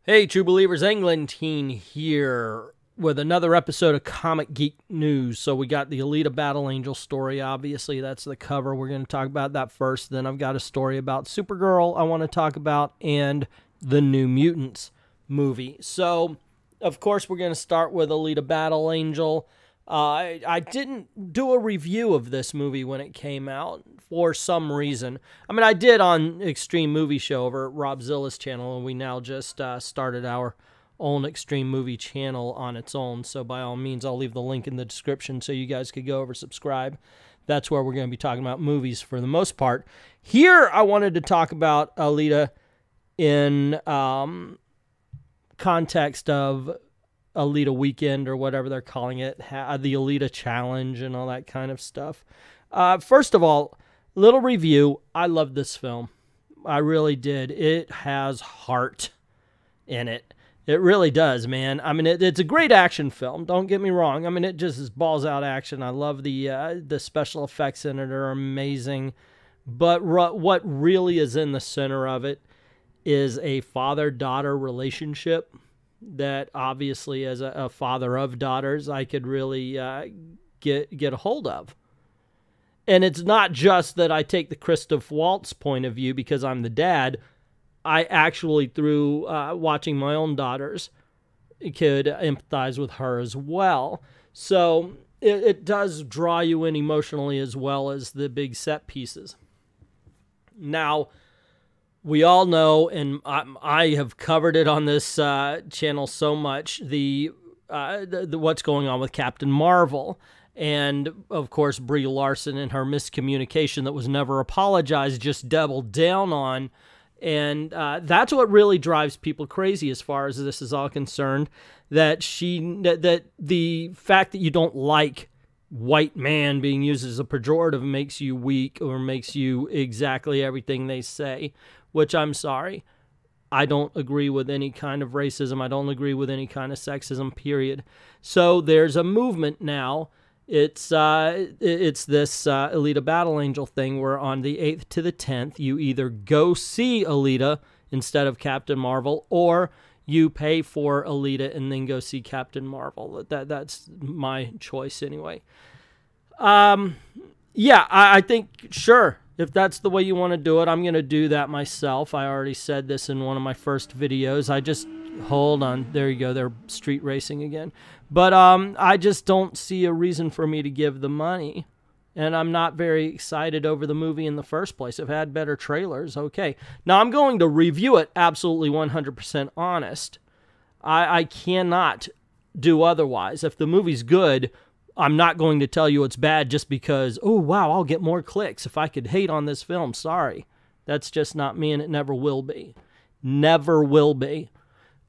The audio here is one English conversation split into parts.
Hey, True Believers, Englentine here with another episode of Comic Geek News. So we got the Alita Battle Angel story, obviously. That's the cover. We're going to talk about that first. Then I've got a story about Supergirl I want to talk about and the New Mutants movie. So, of course, we're going to start with Alita Battle Angel. I didn't do a review of this movie when it came out for some reason. I mean, I did on Extreme Movie Show over at Rob Zilla's channel, and we now just started our own Extreme Movie channel on its own. So by all means, I'll leave the link in the description so you guys could go over, subscribe. That's where we're going to be talking about movies for the most part. Here, I wanted to talk about Alita in context of Alita Weekend or whatever they're calling it, the Alita Challenge and all that kind of stuff. First of all, little review. I love this film. I really did. It has heart in it. It really does, man. I mean, it's a great action film. Don't get me wrong. I mean, it just is balls out action. I love the special effects in it are amazing. But what really is in the center of it is a father-daughter relationship that obviously as a father of daughters, I could really get a hold of. And it's not just that I take the Christoph Waltz point of view because I'm the dad. I actually, through watching my own daughters, could empathize with her as well. So it does draw you in emotionally as well as the big set pieces. Now, we all know, and I have covered it on this channel so much, the what's going on with Captain Marvel. And, of course, Brie Larson and her miscommunication that was never apologized, just doubled down on. And that's what really drives people crazy as far as this is all concerned, that the fact that you don't like white man being used as a pejorative makes you weak or makes you exactly everything they say, which I'm sorry. I don't agree with any kind of racism. I don't agree with any kind of sexism, period. So there's a movement now. It's this Alita Battle Angel thing where on the 8th to the 10th, you either go see Alita instead of Captain Marvel, or you pay for Alita and then go see Captain Marvel. That's my choice anyway. Yeah, I think, sure, if that's the way you want to do it, I'm going to do that myself. I already said this in one of my first videos. Hold on, there you go, they're street racing again. But I just don't see a reason for me to give the money. And I'm not very excited over the movie in the first place. I've had better trailers, okay. Now, I'm going to review it absolutely 100% honest. I cannot do otherwise. If the movie's good, I'm not going to tell you it's bad just because, oh, wow, I'll get more clicks if I could hate on this film. Sorry. That's just not me, and it never will be. Never will be.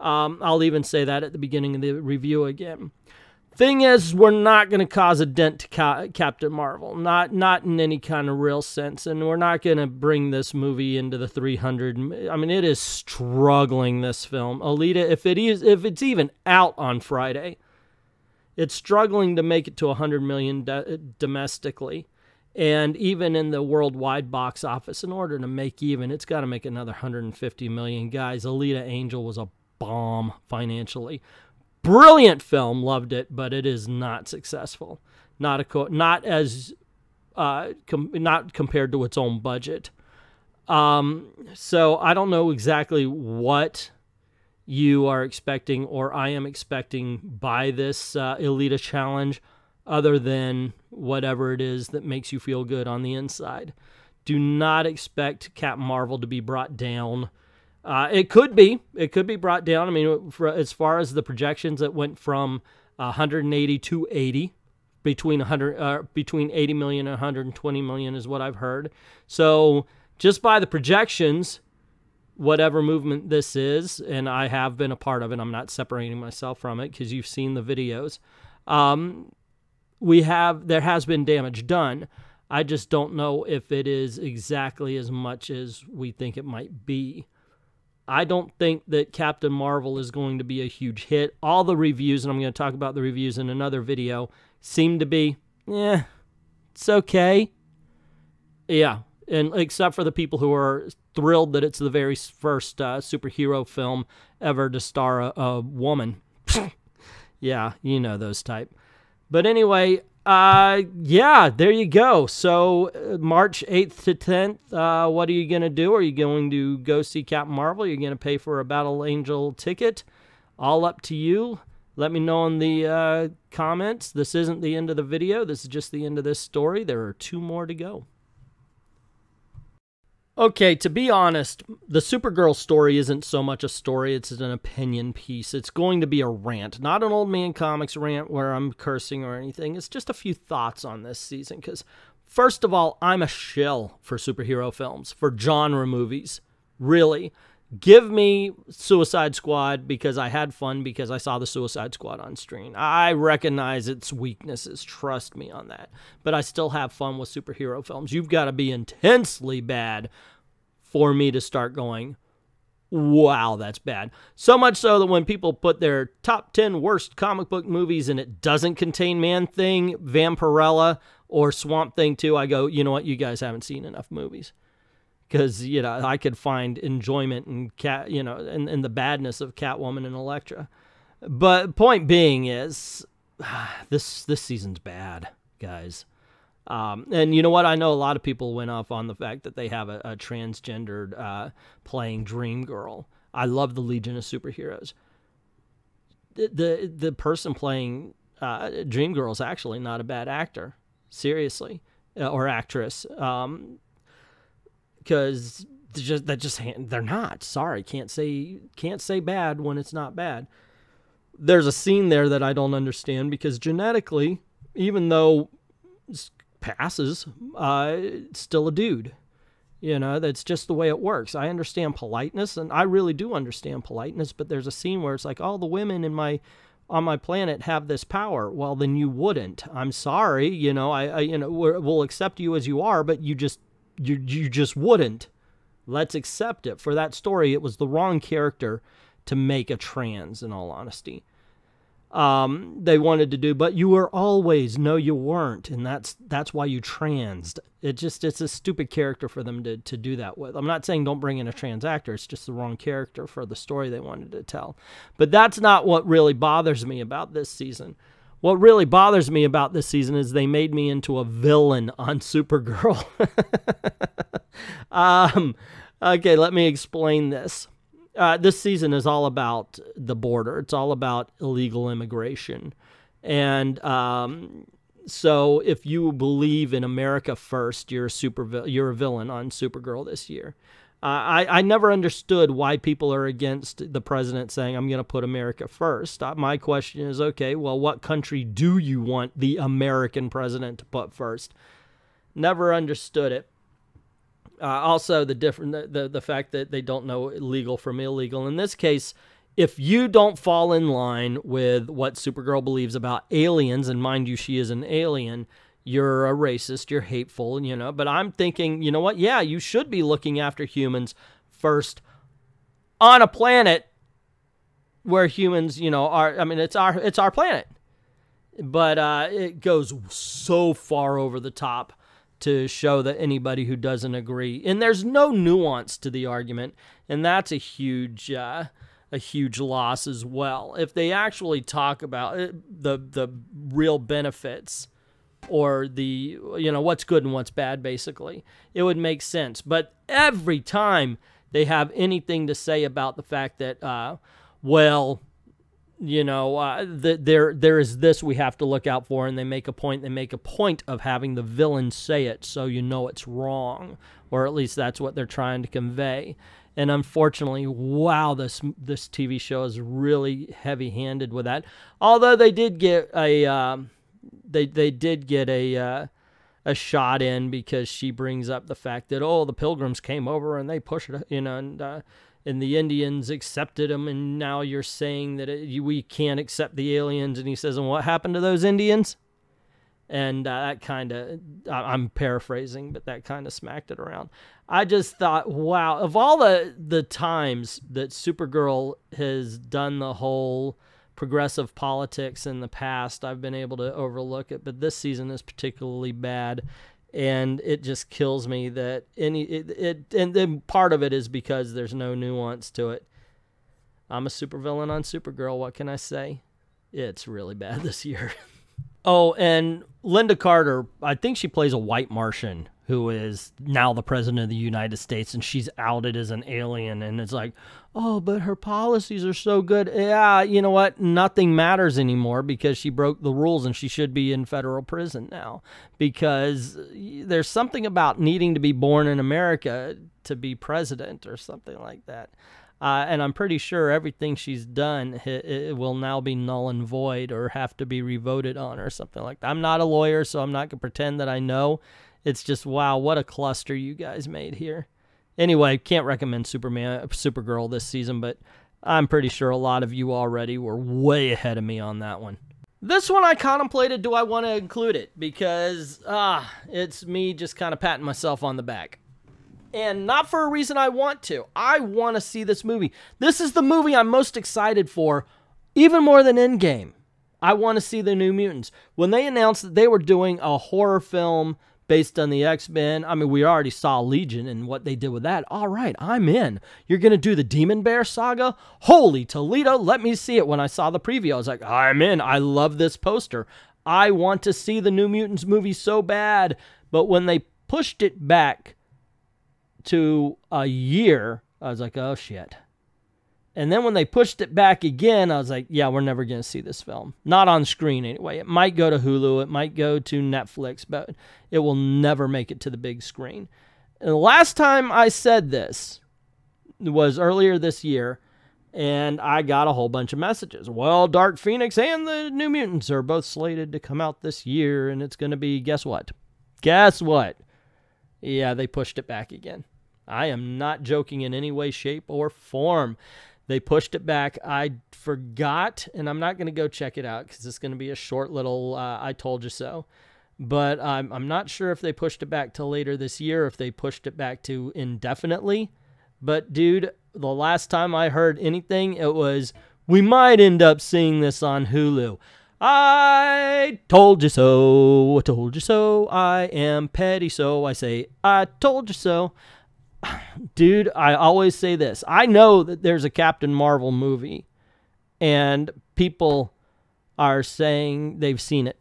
I'll even say that at the beginning of the review again. Thing is, we're not going to cause a dent to Captain Marvel. Not in any kind of real sense. And we're not going to bring this movie into the 300. I mean, it is struggling, this film. Alita, if it's even out on Friday, it's struggling to make it to 100 million domestically. And even in the worldwide box office, in order to make even, it's got to make another 150 million. Guys, Alita Angel was a bomb financially. Brilliant film, loved it, but it is not successful. Not compared to its own budget. So I don't know exactly what you are expecting or I am expecting by this Alita challenge, other than whatever it is that makes you feel good on the inside. Do not expect Captain Marvel to be brought down. It could be brought down. I mean, as far as the projections, it went from 180 to 80, between 80 million and 120 million is what I've heard. So just by the projections, whatever movement this is, and I have been a part of it, I'm not separating myself from it because you've seen the videos. There has been damage done. I just don't know if it is exactly as much as we think it might be. I don't think that Captain Marvel is going to be a huge hit. All the reviews, and I'm going to talk about the reviews in another video, seem to be, it's okay. Yeah, and except for the people who are thrilled that it's the very first superhero film ever to star a woman. Yeah, you know those type. But anyway, yeah, there you go. So March 8th to 10th, what are you going to do? Are you going to go see Captain Marvel? Are you going to pay for a Battle Angel ticket? All up to you. Let me know in the comments. This isn't the end of the video. This is just the end of this story. There are 2 more to go. Okay, to be honest, the Supergirl story isn't so much a story, it's an opinion piece. It's going to be a rant, not an old man comics rant where I'm cursing or anything. It's just a few thoughts on this season, because first of all, I'm a shill for superhero films, for genre movies. Really. Give me Suicide Squad because I had fun because I saw the Suicide Squad on screen. I recognize its weaknesses, trust me on that. But I still have fun with superhero films. You've got to be intensely bad for me to start going, wow, that's bad. So much so that when people put their top 10 worst comic book movies and it doesn't contain Man-Thing, Vampirella, or Swamp Thing 2, I go, you know what, you guys haven't seen enough movies. Because, you know, I could find enjoyment in in the badness of Catwoman and Elektra. But point being is, this season's bad, guys. And you know what? I know a lot of people went off on the fact that they have a transgendered playing Dream Girl. I love the Legion of Superheroes. The person playing Dream Girl is actually not a bad actor, seriously, or actress. Because they're not. Sorry, can't say bad when it's not bad. There's a scene there that I don't understand because genetically, even though it passes, it's still a dude. You know, that's just the way it works. I understand politeness, and I really do understand politeness. But there's a scene where it's like, oh, the women on my planet have this power. Well, then you wouldn't. I'm sorry. You know, we'll accept you as you are, but you just wouldn't. Let's accept it. For that story, it was the wrong character to make a trans, in all honesty. They wanted to do, but you were always, no, you weren't, and that's why you transed. It's a stupid character for them to do that with. I'm not saying don't bring in a trans actor, it's just the wrong character for the story they wanted to tell. But that's not what really bothers me about this season. What really bothers me about this season is they made me into a villain on Supergirl. Okay, let me explain this. This season is all about the border. It's all about illegal immigration. And so if you believe in America first, you're a villain on Supergirl this year. I never understood why people are against the president saying, I'm going to put America first. My question is, okay, well, what country do you want the American president to put first? Never understood it. Also, the fact that they don't know legal from illegal. In this case, if you don't fall in line with what Supergirl believes about aliens, and mind you, she is an alien, you're a racist, you're hateful, you know. But I'm thinking, you know what? Yeah, you should be looking after humans first on a planet where humans, you know, are. I mean, it's our planet, but it goes so far over the top to show that anybody who doesn't agree, and there's no nuance to the argument, and that's a huge loss as well. If they actually talk about the real benefits, or the, you know, what's good and what's bad, basically, it would make sense. But every time they have anything to say about the fact that, well, you know, there is this we have to look out for, and they make a point of having the villain say it, so you know it's wrong, or at least that's what they're trying to convey. And unfortunately, wow, this TV show is really heavy-handed with that. Although they did get a they did get a shot in, because she brings up the fact that, oh, the Pilgrims came over and they pushed it, you know, and the Indians accepted them, and now you're saying that we can't accept the aliens. And he says, and what happened to those Indians? And that kind of, I'm paraphrasing, but that kind of smacked it around. I just thought, wow, of all the times that Supergirl has done the whole progressive politics in the past, I've been able to overlook it, but this season is particularly bad. And it just kills me that and then part of it is because there's no nuance to it. I'm a supervillain on Supergirl. What can I say? It's really bad this year. Oh, and Linda Carter, I think she plays a white Martian who is now the president of the United States, and she's outed as an alien, and it's like, oh, but her policies are so good. Yeah, you know what? Nothing matters anymore because she broke the rules, and she should be in federal prison now because there's something about needing to be born in America to be president or something like that. And I'm pretty sure everything she's done it will now be null and void or have to be revoted on or something like that. I'm not a lawyer, so I'm not going to pretend that I know. It's just, wow, what a cluster you guys made here. Anyway, can't recommend Supergirl this season, but I'm pretty sure a lot of you already were way ahead of me on that one. This one I contemplated, do I want to include it? Because, it's me just kind of patting myself on the back. And not for a reason I want to. I want to see this movie. This is the movie I'm most excited for, even more than Endgame. I want to see the New Mutants. When they announced that they were doing a horror film based on the X-Men, I mean, we already saw Legion and what they did with that. All right, I'm in. You're going to do the Demon Bear saga? Holy Toledo, let me see it. When I saw the preview, I was like, I'm in. I love this poster. I want to see the New Mutants movie so bad. But when they pushed it back to a year, I was like, oh, shit. And then when they pushed it back again, I was like, yeah, we're never going to see this film. Not on screen anyway. It might go to Hulu. It might go to Netflix, but it will never make it to the big screen. And the last time I said this was earlier this year, and I got a whole bunch of messages. Well, Dark Phoenix and the New Mutants are both slated to come out this year, and it's going to be, guess what? Guess what? Yeah, they pushed it back again. I am not joking in any way, shape, or form. They pushed it back. I forgot, and I'm not going to go check it out because it's going to be a short little I told you so. But I'm not sure if they pushed it back till later this year, or if they pushed it back to indefinitely. But, dude, the last time I heard anything, it was, we might end up seeing this on Hulu. I told you so. I told you so. I am petty, so I say, I told you so. Dude, I always say this. I know that there's a Captain Marvel movie, and people are saying they've seen it.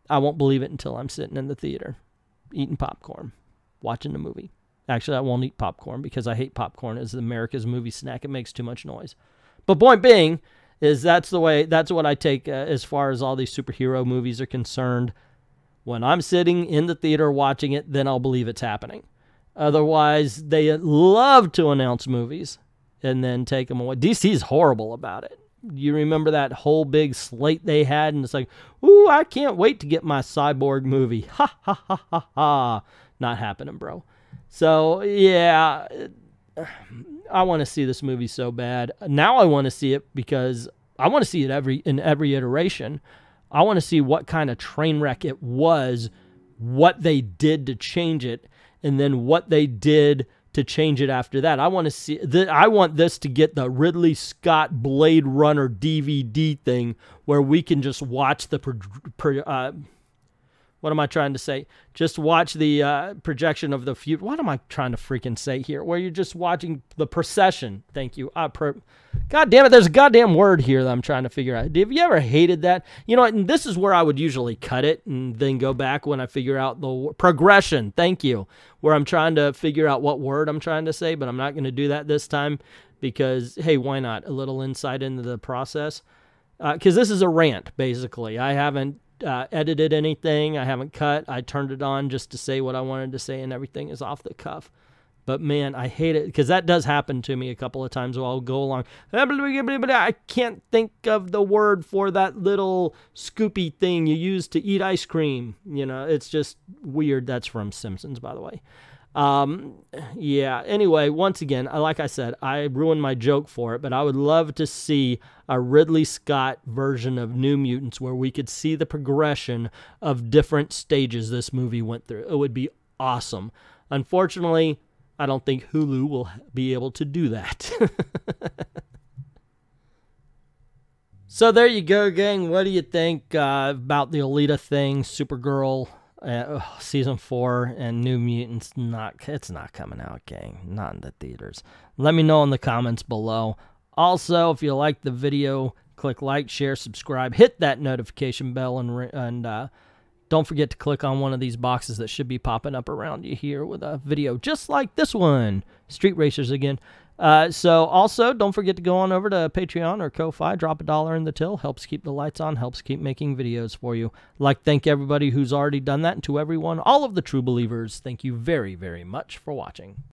I won't believe it until I'm sitting in the theater, eating popcorn, watching the movie. Actually, I won't eat popcorn because I hate popcorn as America's movie snack. It makes too much noise. But point being is that's what I take as far as all these superhero movies are concerned. When I'm sitting in the theater watching it, then I'll believe it's happening. Otherwise, they love to announce movies and then take them away. DC's horrible about it. You remember that whole big slate they had, and it's like, ooh, I can't wait to get my Cyborg movie. Ha, ha, ha, ha, ha. Not happening, bro. So, yeah, I want to see this movie so bad. Now I want to see it because I want to see it in every iteration. I want to see what kind of train wreck it was, what they did to change it, and then what they did to change it after that. I want to see. I want this to get the Ridley Scott Blade Runner DVD thing, where we can just watch the what am I trying to say? Just watch the projection of the future. What am I trying to freaking say here? Where you're just watching the procession. Thank you. God damn it, there's a goddamn word here that I'm trying to figure out. Have you ever hated that? You know, and this is where I would usually cut it and then go back when I figure out the progression. Thank you. Where I'm trying to figure out what word I'm trying to say, but I'm not going to do that this time because, hey, why not? A little insight into the process. Because this is a rant, basically. I haven't edited anything. I haven't cut. I turned it on just to say what I wanted to say, and everything is off the cuff. But, man, I hate it because that does happen to me a couple of times where I'll go along. I can't think of the word for that little scoopy thing you use to eat ice cream. You know, it's just weird. That's from Simpsons, by the way. Yeah, anyway, once again, like I said, I ruined my joke for it, but I would love to see a Ridley Scott version of New Mutants where we could see the progression of different stages this movie went through. It would be awesome. Unfortunately, I don't think Hulu will be able to do that. So there you go, gang. What do you think about the Alita thing, Supergirl? Season 4 and New Mutants, it's not coming out, gang. Not in the theaters. Let me know in the comments below. Also, if you like the video, click like, share, subscribe, hit that notification bell, and don't forget to click on one of these boxes that should be popping up around you here with a video just like this one. Street Racers again. So also, don't forget to go on over to Patreon or Ko-Fi. Drop $1 in the till. Helps keep the lights on. Helps keep making videos for you. I'd like to thank everybody who's already done that. And to everyone, all of the true believers, thank you very, very much for watching.